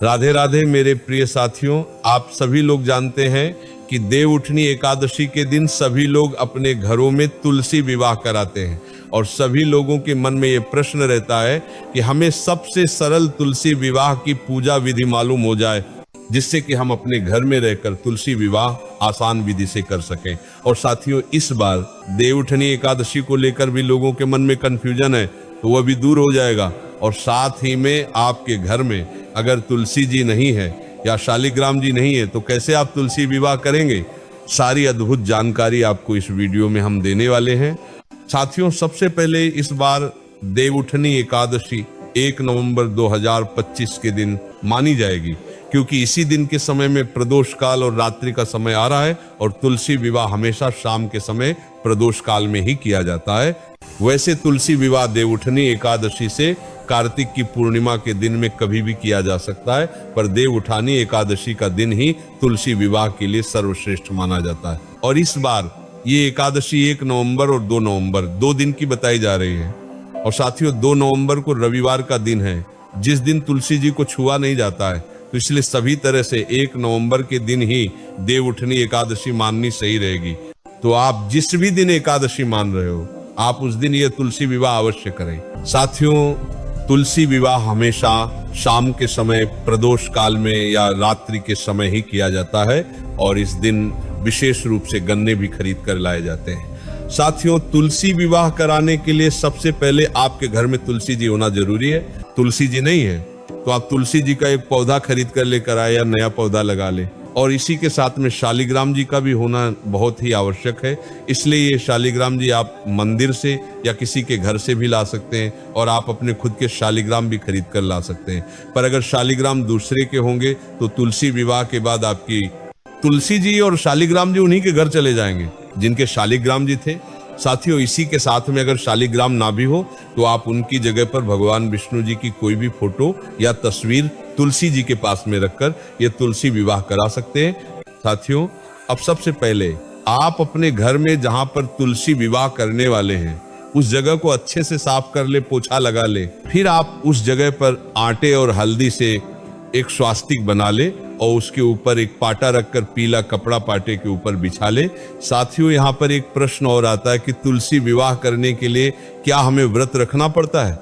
राधे राधे मेरे प्रिय साथियों, आप सभी लोग जानते हैं कि देवउठनी एकादशी के दिन सभी लोग अपने घरों में तुलसी विवाह कराते हैं और सभी लोगों के मन में ये प्रश्न रहता है कि हमें सबसे सरल तुलसी विवाह की पूजा विधि मालूम हो जाए, जिससे कि हम अपने घर में रहकर तुलसी विवाह आसान विधि से कर सकें। और साथियों, इस बार देवउठनी एकादशी को लेकर भी लोगों के मन में कंफ्यूजन है, तो वह भी दूर हो जाएगा। और साथ ही में आपके घर में अगर तुलसी जी नहीं है या शालिग्राम जी नहीं है तो कैसे आप तुलसी विवाह करेंगे, सारी अद्भुत जानकारी आपको इस वीडियो में हम देने वाले हैं। साथियों, सबसे पहले इस बार देवउठनी एकादशी 1 नवंबर 2025 के दिन मानी जाएगी, क्योंकि इसी दिन के समय में प्रदोष काल और रात्रि का समय आ रहा है और तुलसी विवाह हमेशा शाम के समय प्रदोष काल में ही किया जाता है। वैसे तुलसी विवाह देवउठनी एकादशी से कार्तिक की पूर्णिमा के दिन में कभी भी किया जा सकता है, पर देवउठानी एकादशी का दिन ही तुलसी विवाह के लिए सर्वश्रेष्ठ माना जाता है। और इस बार ये एकादशी 1 नवंबर और 2 नवंबर 2 दिन की बताई जा रही है। और साथियों, 2 नवंबर को रविवार का दिन है, जिस दिन तुलसी जी को छुआ नहीं जाता है, तो इसलिए सभी तरह से 1 नवंबर के दिन ही देवउठनी एकादशी माननी सही रहेगी। तो आप जिस भी दिन एकादशी मान रहे हो, आप उस दिन ये तुलसी विवाह अवश्य करें। साथियों, तुलसी विवाह हमेशा शाम के समय प्रदोष काल में या रात्रि के समय ही किया जाता है और इस दिन विशेष रूप से गन्ने भी खरीद कर लाए जाते हैं। साथियों, तुलसी विवाह कराने के लिए सबसे पहले आपके घर में तुलसी जी होना जरूरी है। तुलसी जी नहीं है तो आप तुलसी जी का एक पौधा खरीद कर लेकर आए या नया पौधा लगा ले। और इसी के साथ में शालिग्राम जी का भी होना बहुत ही आवश्यक है, इसलिए ये शालिग्राम जी आप मंदिर से या किसी के घर से भी ला सकते हैं और आप अपने खुद के शालिग्राम भी खरीद कर ला सकते हैं। पर अगर शालिग्राम दूसरे के होंगे तो तुलसी विवाह के बाद आपकी तुलसी जी और शालिग्राम जी उन्हीं के घर चले जाएंगे जिनके शालिग्राम जी थे। साथियों, इसी के साथ में अगर शालिग्राम ना भी हो तो आप उनकी जगह पर भगवान विष्णु जी की कोई भी फोटो या तस्वीर तुलसी जी के पास में रखकर ये तुलसी विवाह करा सकते हैं। साथियों, अब सबसे पहले आप अपने घर में जहां पर तुलसी विवाह करने वाले हैं उस जगह को अच्छे से साफ कर ले, पोछा लगा ले। फिर आप उस जगह पर आटे और हल्दी से एक स्वास्तिक बना ले और उसके ऊपर एक पाटा रखकर पीला कपड़ा पाटे के ऊपर बिछा ले। साथियों, यहाँ पर एक प्रश्न और आता है कि तुलसी विवाह करने के लिए क्या हमें व्रत रखना पड़ता है?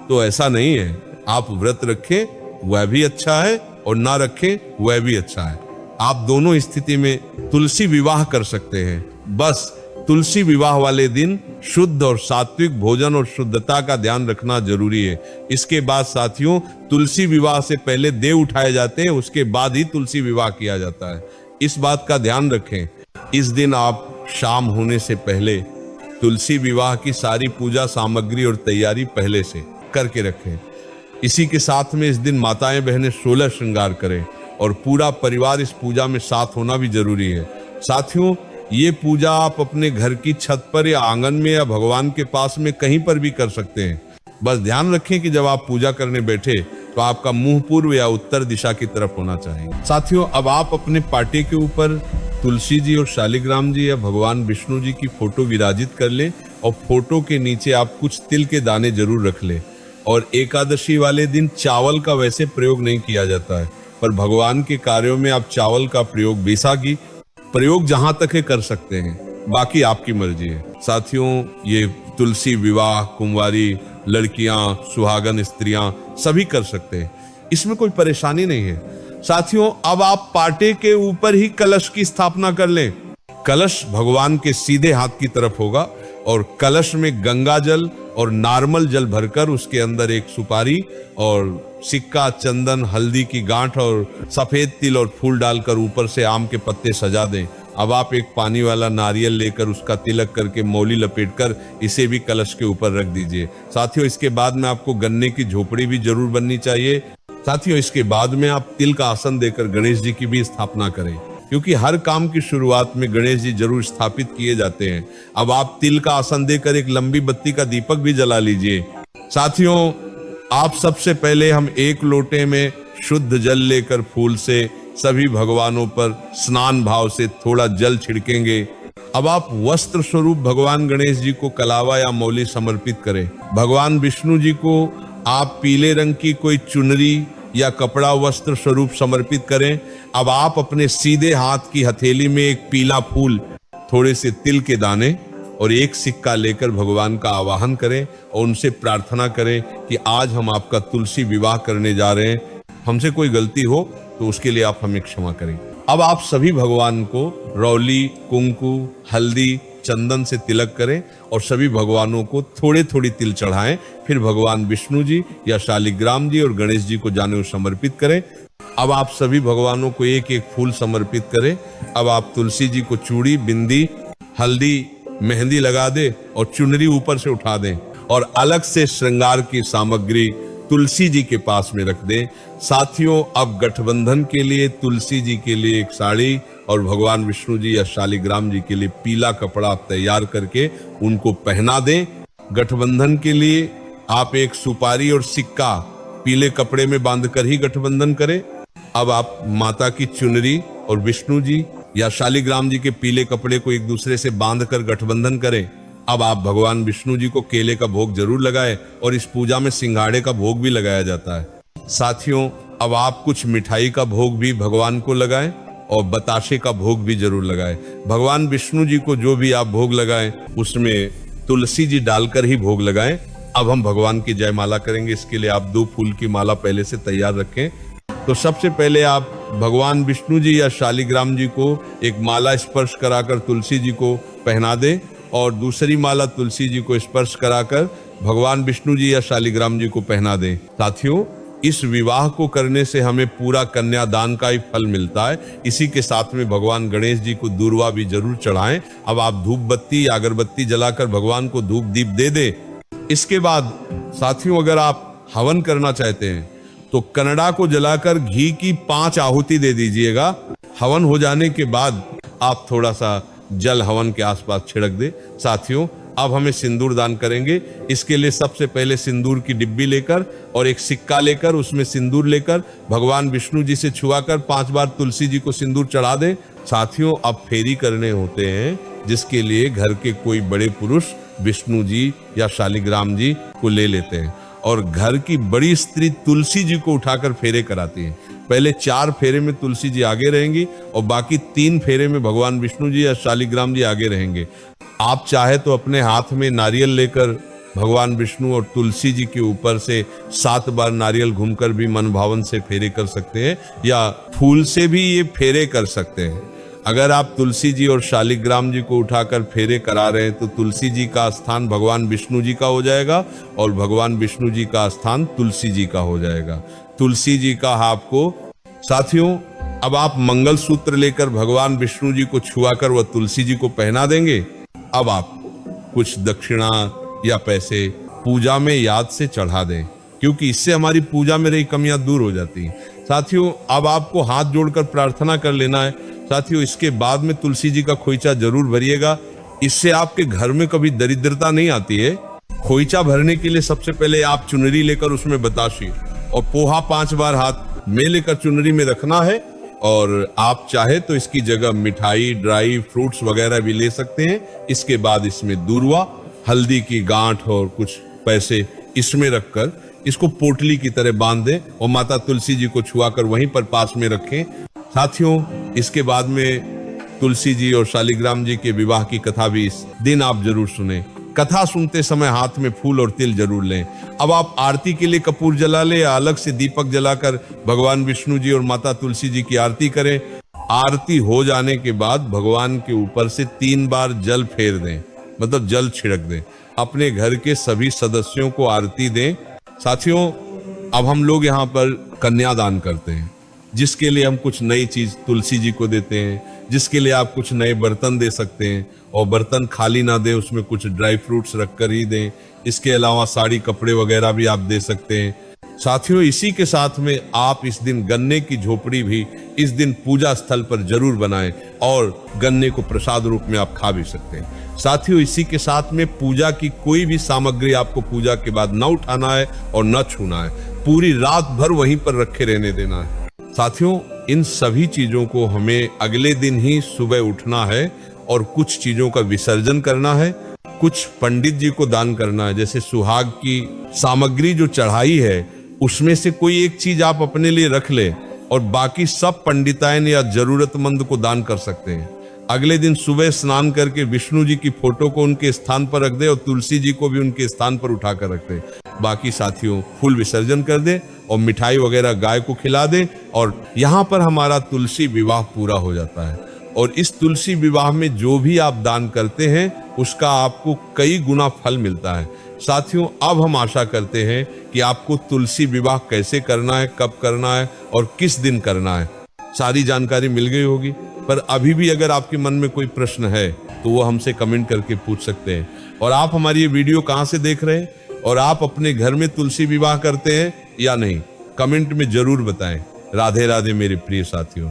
तो ऐसा नहीं है। आप व्रत रखें वह भी अच्छा है और ना रखें वह भी अच्छा है। आप दोनों स्थिति में तुलसी विवाह कर सकते हैं। बस तुलसी विवाह वाले दिन शुद्ध और सात्विक भोजन और शुद्धता का ध्यान रखना जरूरी है। इसके बाद साथियों, तुलसी विवाह से पहले देव उठाए जाते हैं, उसके बाद ही तुलसी विवाह किया जाता है। इस बात का ध्यान रखें। इस दिन आप शाम होने से पहले तुलसी विवाह की सारी पूजा सामग्री और तैयारी पहले से करके रखें। इसी के साथ में इस दिन माताएं बहनें 16 श्रृंगार करें और पूरा परिवार इस पूजा में साथ होना भी जरूरी है। साथियों, ये पूजा आप अपने घर की छत पर या आंगन में या भगवान के पास में कहीं पर भी कर सकते हैं। बस ध्यान रखें कि जब आप पूजा करने बैठे तो आपका मुंह पूर्व या उत्तर दिशा की तरफ होना चाहिए। साथियों, अब आप अपने पाटे के ऊपर तुलसी जी और शालिग्राम जी या भगवान विष्णु जी की फोटो विराजित कर ले और फोटो के नीचे आप कुछ तिल के दाने जरूर रख ले। और एकादशी वाले दिन चावल का वैसे प्रयोग नहीं किया जाता है, पर भगवान के कार्यों में आप चावल का प्रयोग बैसाखी प्रयोग जहां तक है कर सकते हैं, बाकी आपकी मर्जी है। साथियों, ये तुलसी विवाह कुंवारी लड़कियां, सुहागन स्त्रियां सभी कर सकते हैं, इसमें कोई परेशानी नहीं है। साथियों, अब आप पाटे के ऊपर ही कलश की स्थापना कर लें। कलश भगवान के सीधे हाथ की तरफ होगा और कलश में गंगा जल और नॉर्मल जल भरकर उसके अंदर एक सुपारी और सिक्का, चंदन, हल्दी की गांठ और सफेद तिल और फूल डालकर ऊपर से आम के पत्ते सजा दें। अब आप एक पानी वाला नारियल लेकर उसका तिलक करके मौली लपेटकर इसे भी कलश के ऊपर रख दीजिए। साथियों, इसके बाद में आपको गन्ने की झोपड़ी भी जरूर बननी चाहिए। साथियों, इसके बाद में आप तिल का आसन देकर गणेश जी की भी स्थापना करें, क्योंकि हर काम की शुरुआत में गणेश जी जरूर स्थापित किए जाते हैं। अब आप तिल का आसन देकर एक लंबी बत्ती का दीपक भी जला लीजिए। साथियों, आप सबसे पहले हम एक लोटे में शुद्ध जल लेकर फूल से सभी भगवानों पर स्नान भाव से थोड़ा जल छिड़केंगे। अब आप वस्त्र स्वरूप भगवान गणेश जी को कलावा या मौली समर्पित करें। भगवान विष्णु जी को आप पीले रंग की कोई चुनरी या कपड़ा वस्त्र स्वरूप समर्पित करें। अब आप अपने सीधे हाथ की हथेली में एक पीला फूल, थोड़े से तिल के दाने और एक सिक्का लेकर भगवान का आवाहन करें और उनसे प्रार्थना करें कि आज हम आपका तुलसी विवाह करने जा रहे हैं, हमसे कोई गलती हो तो उसके लिए आप हमें क्षमा करें। अब आप सभी भगवान को रौली, कुंकु, हल्दी, चंदन से तिलक करें और सभी भगवानों को थोड़े थोड़ी तिल चढ़ाएं। फिर भगवान विष्णु जी या शालिग्राम जी और गणेश जी को जाने समर्पित करें। अब आप सभी भगवानों को एक एक फूल समर्पित करें। अब आप तुलसी जी को चूड़ी, बिंदी, हल्दी, मेहंदी लगा दे और चुनरी ऊपर से उठा दें और अलग से श्रृंगार की सामग्री तुलसी जी के पास में रख दें। साथियों, अब गठबंधन के लिए तुलसी जी के लिए एक साड़ी और भगवान विष्णु जी या शालिग्राम जी के लिए पीला कपड़ा तैयार करके उनको पहना दें। गठबंधन के लिए आप एक सुपारी और सिक्का पीले कपड़े में बांधकर ही गठबंधन करें। अब आप माता की चुनरी और विष्णु जी या शालिग्राम जी के पीले कपड़े को एक दूसरे से बांधकर गठबंधन करें। अब आप भगवान विष्णु जी को केले का भोग जरूर लगाएं और इस पूजा में सिंघाड़े का भोग भी लगाया जाता है। साथियों, अब आप कुछ मिठाई का भोग भी भगवान को लगाएं और बताशे का भोग भी जरूर लगाएं। भगवान विष्णु जी को जो भी आप भोग लगाएं उसमें तुलसी जी डालकर ही भोग लगाएं। अब हम भगवान की जयमाला करेंगे। इसके लिए आप 2 फूल की माला पहले से तैयार रखें। तो सबसे पहले आप भगवान विष्णु जी या शालिग्राम जी को एक माला स्पर्श कराकर तुलसी जी को पहना दें और दूसरी माला तुलसी जी को स्पर्श कराकर भगवान विष्णु जी या शालिग्राम जी को पहना दें। साथियों, इस विवाह को करने से हमें पूरा कन्यादान का ही फल मिलता है। इसी के साथ में भगवान गणेश जी को दूर्वा भी जरूर चढ़ाएं। अब आप धूप बत्ती या अगरबत्ती जलाकर भगवान को धूप दीप दे दें। इसके बाद साथियों, अगर आप हवन करना चाहते हैं तो कनड़ा को जलाकर घी की 5 आहुति दे दीजिएगा। हवन हो जाने के बाद आप थोड़ा सा जल हवन के आसपास छिड़क दे। साथियों, अब हमें सिंदूर दान करेंगे। इसके लिए सबसे पहले सिंदूर की डिब्बी लेकर और एक सिक्का लेकर उसमें सिंदूर लेकर भगवान विष्णु जी से छुआकर 5 बार तुलसी जी को सिंदूर चढ़ा दें। साथियों, अब फेरी करने होते हैं, जिसके लिए घर के कोई बड़े पुरुष विष्णु जी या शालिग्राम जी को ले लेते हैं और घर की बड़ी स्त्री तुलसी जी को उठाकर फेरे कराती है। पहले 4 फेरे में तुलसी जी आगे रहेंगी और बाकी 3 फेरे में भगवान विष्णु जी या शालिग्राम जी आगे रहेंगे। आप चाहे तो अपने हाथ में नारियल लेकर भगवान विष्णु और तुलसी जी के ऊपर से 7 बार नारियल घूमकर भी मन भावन से फेरे कर सकते हैं या फूल से भी ये फेरे कर सकते हैं। अगर आप तुलसी जी और शालिग्राम जी को उठाकर फेरे करा रहे हैं तो तुलसी जी का स्थान भगवान विष्णु जी का हो जाएगा और भगवान विष्णु जी का स्थान तुलसी जी का हो जाएगा। तुलसी जी का आपको साथियों, अब आप मंगल सूत्र लेकर भगवान विष्णु जी को छुआकर वह तुलसी जी को पहना देंगे। अब आप कुछ दक्षिणा या पैसे पूजा में याद से चढ़ा दें, क्योंकि इससे हमारी पूजा में रही कमियां दूर हो जाती हैं। साथियों, अब आपको हाथ जोड़कर प्रार्थना कर लेना है। साथियों, इसके बाद में तुलसी जी का खोइचा जरूर भरिएगा। इससे आपके घर में कभी दरिद्रता नहीं आती है। खोइचा भरने के लिए सबसे पहले आप चुनरी लेकर उसमें बताशी और पोहा 5 बार हाथ में लेकर चुनरी में रखना है और आप चाहे तो इसकी जगह मिठाई, ड्राई फ्रूट्स वगैरह भी ले सकते हैं। इसके बाद इसमें दूर्वा, हल्दी की गांठ और कुछ पैसे इसमें रखकर इसको पोटली की तरह बांध दें और माता तुलसी जी को छुआकर वहीं पर पास में रखें। साथियों, इसके बाद में तुलसी जी और शालिग्राम जी के विवाह की कथा भी इस दिन आप जरूर सुने। कथा सुनते समय हाथ में फूल और तिल जरूर लें। अब आप आरती के लिए कपूर जला ले या अलग से दीपक जलाकर भगवान विष्णु जी और माता तुलसी जी की आरती करें। आरती हो जाने के बाद भगवान के ऊपर से 3 बार जल फेर दें, मतलब जल छिड़क दें। अपने घर के सभी सदस्यों को आरती दें। साथियों, अब हम लोग यहाँ पर कन्यादान करते हैं, जिसके लिए हम कुछ नई चीज तुलसी जी को देते हैं, जिसके लिए आप कुछ नए बर्तन दे सकते हैं और बर्तन खाली ना दें, उसमें कुछ ड्राई फ्रूट्स रखकर ही दें। इसके अलावा साड़ी, कपड़े वगैरह भी आप दे सकते हैं। साथियों, इसी के साथ में आप इस दिन गन्ने की झोपड़ी भी इस दिन पूजा स्थल पर जरूर बनाएं और गन्ने को प्रसाद रूप में आप खा भी सकते हैं। साथियों, इसी के साथ में पूजा की कोई भी सामग्री आपको पूजा के बाद न उठाना है और न छूना है। पूरी रात भर वहीं पर रखे रहने देना है। साथियों, इन सभी चीजों को हमें अगले दिन ही सुबह उठना है और कुछ चीजों का विसर्जन करना है, कुछ पंडित जी को दान करना है। जैसे सुहाग की सामग्री जो चढ़ाई है उसमें से कोई एक चीज आप अपने लिए रख ले और बाकी सब पंडितायन या जरूरतमंद को दान कर सकते हैं। अगले दिन सुबह स्नान करके विष्णु जी की फोटो को उनके स्थान पर रख दे और तुलसी जी को भी उनके स्थान पर उठाकर रख दे। बाकी साथियों फूल विसर्जन कर दे और मिठाई वगैरह गाय को खिला दे और यहाँ पर हमारा तुलसी विवाह पूरा हो जाता है। और इस तुलसी विवाह में जो भी आप दान करते हैं उसका आपको कई गुना फल मिलता है। साथियों अब हम आशा करते हैं कि आपको तुलसी विवाह कैसे करना है, कब करना है और किस दिन करना है सारी जानकारी मिल गई होगी। पर अभी भी अगर आपके मन में कोई प्रश्न है तो वो हमसे कमेंट करके पूछ सकते हैं। और आप हमारी ये वीडियो कहाँ से देख रहे हैं और आप अपने घर में तुलसी विवाह करते हैं या नहीं, कमेंट में जरूर बताएं। राधे राधे मेरे प्रिय साथियों।